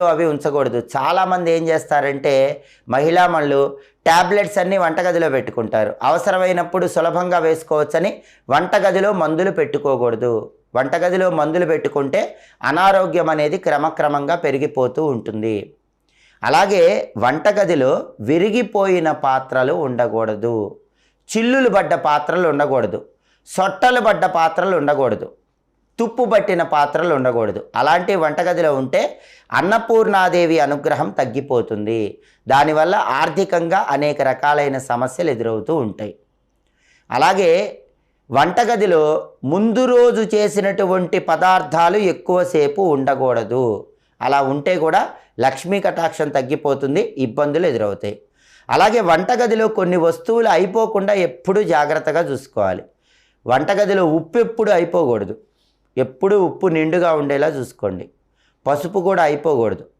అవి ఉంచకూడదు. చాలామంది ఏం చేస్తారంటే మహిళామణులు టాబ్లెట్స్ అన్నీ వంటగదిలో పెట్టుకుంటారు. అవసరమైనప్పుడు సులభంగా వేసుకోవచ్చని వంటగదిలో మందులు పెట్టుకోకూడదు. వంటగదిలో మందులు పెట్టుకుంటే అనారోగ్యం అనేది క్రమక్రమంగా పెరిగిపోతూ ఉంటుంది. అలాగే వంటగదిలో విరిగిపోయిన పాత్రలు ఉండకూడదు. చిల్లులు పడ్డ పాత్రలు ఉండకూడదు. సొట్టలు పడ్డ పాత్రలు ఉండకూడదు. తుప్పు పట్టిన పాత్రలు ఉండకూడదు. అలాంటి వంటగదిలో ఉంటే అన్నపూర్ణాదేవి అనుగ్రహం తగ్గిపోతుంది. దానివల్ల ఆర్థికంగా అనేక రకాలైన సమస్యలు ఎదురవుతూ ఉంటాయి. అలాగే వంటగదిలో ముందు రోజు చేసినటువంటి పదార్థాలు ఎక్కువసేపు ఉండకూడదు. అలా ఉంటే కూడా లక్ష్మీ కటాక్షం తగ్గిపోతుంది, ఇబ్బందులు ఎదురవుతాయి. అలాగే వంటగదిలో కొన్ని వస్తువులు అయిపోకుండా ఎప్పుడూ జాగ్రత్తగా చూసుకోవాలి. వంటగదిలో ఉప్పు ఎప్పుడు అయిపోకూడదు. ఎప్పుడు ఉప్పు నిండుగా ఉండేలా చూసుకోండి. పసుపు కూడా అయిపోకూడదు.